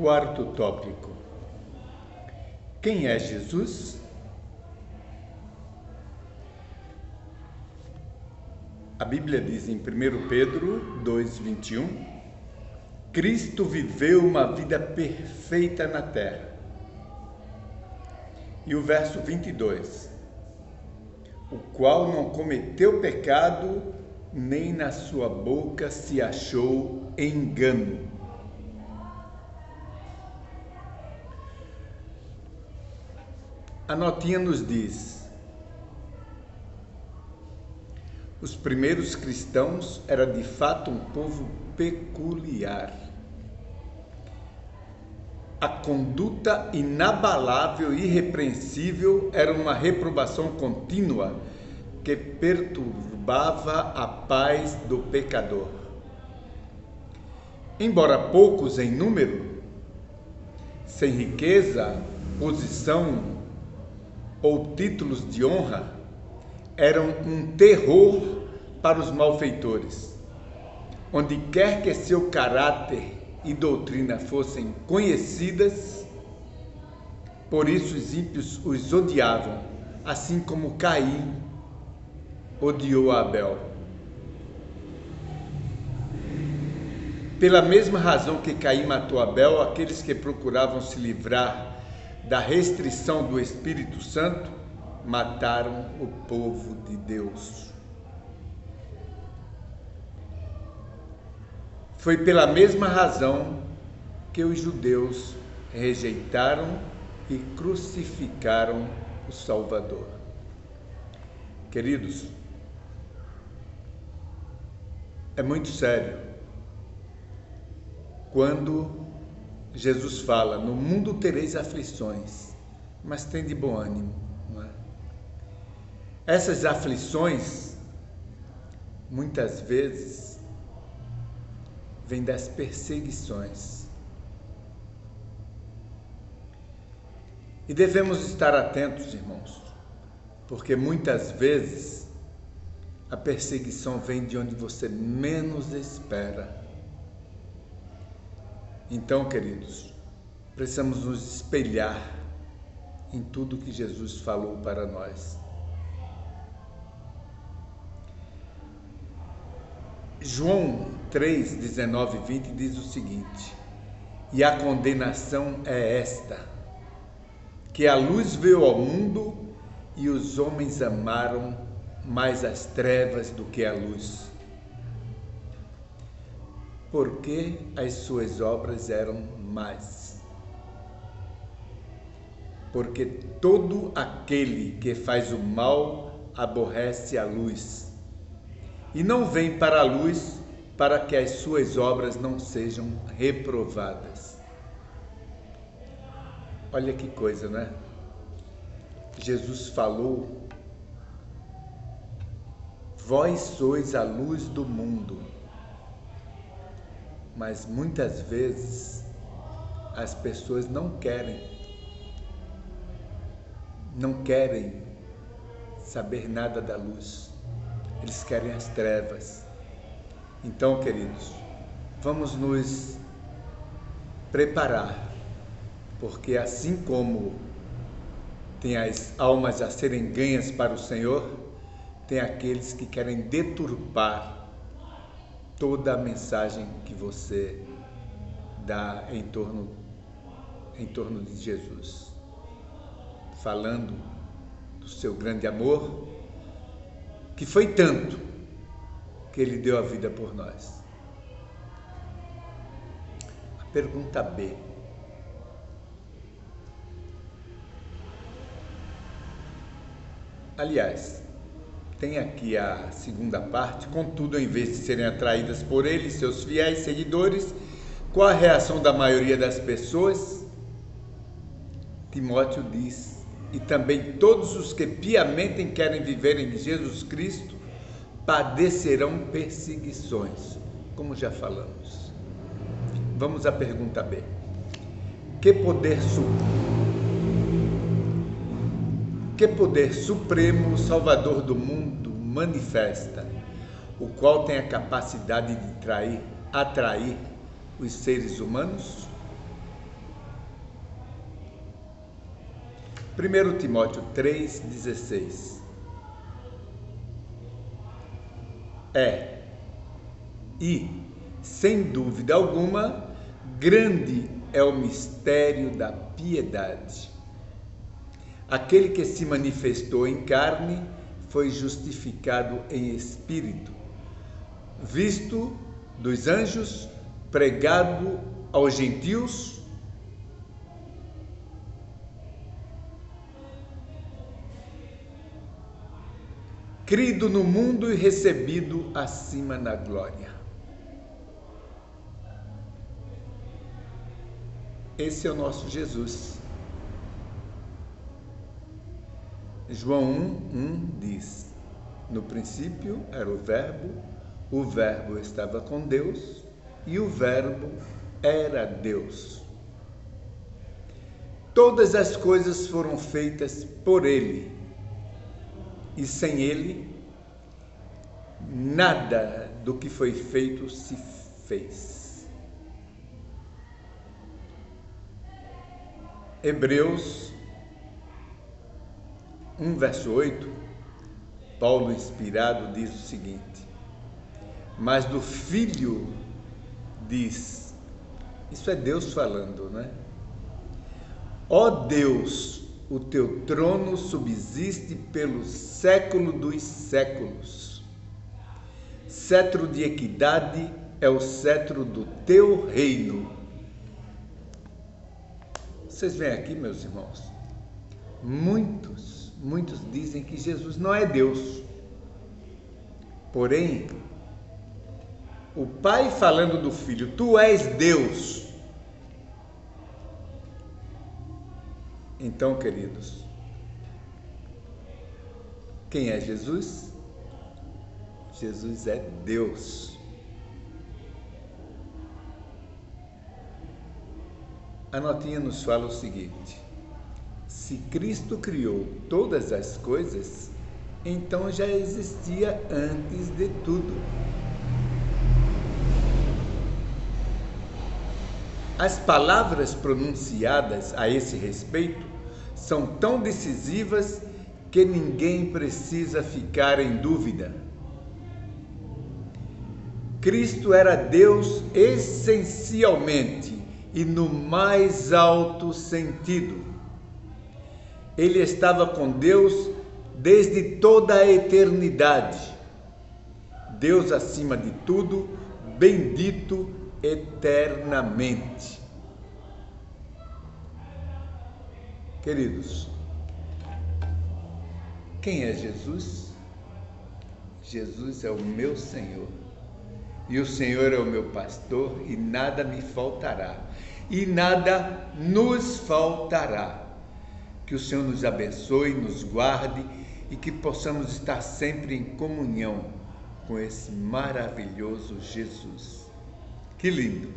Quarto tópico. Quem é Jesus? A Bíblia diz em 1 Pedro 2,21: Cristo viveu uma vida perfeita na terra. E o verso 22: o qual não cometeu pecado, nem na sua boca se achou engano. A notinha nos diz: os primeiros cristãos eram de fato um povo peculiar. A conduta inabalável e irrepreensível era uma reprovação contínua que perturbava a paz do pecador. Embora poucos em número, sem riqueza, posição ou títulos de honra, eram um terror para os malfeitores. Onde quer que seu caráter e doutrina fossem conhecidas, por isso os ímpios os odiavam, assim como Caim odiou Abel. Pela mesma razão que Caim matou Abel, aqueles que procuravam se livrar da restrição do Espírito Santo mataram o povo de Deus. Foi pela mesma razão que os judeus rejeitaram e crucificaram o Salvador. Queridos, é muito sério quando Jesus fala: no mundo tereis aflições, mas tende bom ânimo. Não é? Essas aflições, muitas vezes, vêm das perseguições. E devemos estar atentos, irmãos, porque muitas vezes a perseguição vem de onde você menos espera. Então, queridos, precisamos nos espelhar em tudo que Jesus falou para nós. João 3, 19 e 20 diz o seguinte: e a condenação é esta, que a luz veio ao mundo e os homens amaram mais as trevas do que a luz, porque as suas obras eram más. Porque todo aquele que faz o mal aborrece a luz, e não vem para a luz, para que as suas obras não sejam reprovadas. Olha que coisa, né? Jesus falou: vós sois a luz do mundo. Mas muitas vezes as pessoas não querem saber nada da luz. Eles querem as trevas. Então, queridos, vamos nos preparar, porque assim como tem as almas a serem ganhas para o Senhor, tem aqueles que querem deturpar toda a mensagem que você dá em torno de Jesus, falando do seu grande amor, que foi tanto que Ele deu a vida por nós. A pergunta B: aliás, tem aqui a segunda parte: contudo, em vez de serem atraídas por ele, seus fiéis seguidores, qual a reação da maioria das pessoas? Timóteo diz: e também todos os que piamente querem viver em Jesus Cristo padecerão perseguições, como já falamos. Vamos à pergunta B: que poder supremo o Salvador do mundo manifesta, o qual tem a capacidade de atrair os seres humanos? 1 Timóteo 3,16. E, sem dúvida alguma, grande é o mistério da piedade. Aquele que se manifestou em carne foi justificado em espírito, visto dos anjos, pregado aos gentios, crido no mundo e recebido acima na glória. Esse é o nosso Jesus. João 1:1 diz: no princípio era o Verbo estava com Deus e o Verbo era Deus. Todas as coisas foram feitas por Ele, e sem Ele, nada do que foi feito se fez. Hebreus 1, verso 8, Paulo, inspirado, diz o seguinte: mas do Filho diz, isso é Deus falando, né? Ó Deus, o teu trono subsiste pelo século dos séculos. Cetro de equidade é o cetro do teu reino. Vocês veem aqui, meus irmãos, muitos dizem que Jesus não é Deus. Porém, o Pai falando do Filho, tu és Deus. Então, queridos, quem é Jesus? Jesus é Deus. A notinha nos fala o seguinte: se Cristo criou todas as coisas, então já existia antes de tudo. As palavras pronunciadas a esse respeito são tão decisivas que ninguém precisa ficar em dúvida. Cristo era Deus essencialmente e no mais alto sentido. Ele estava com Deus desde toda a eternidade. Deus acima de tudo, bendito eternamente. Queridos, quem é Jesus? Jesus é o meu Senhor. E o Senhor é o meu pastor e nada me faltará. E nada nos faltará. Que o Senhor nos abençoe, nos guarde e que possamos estar sempre em comunhão com esse maravilhoso Jesus. Que lindo!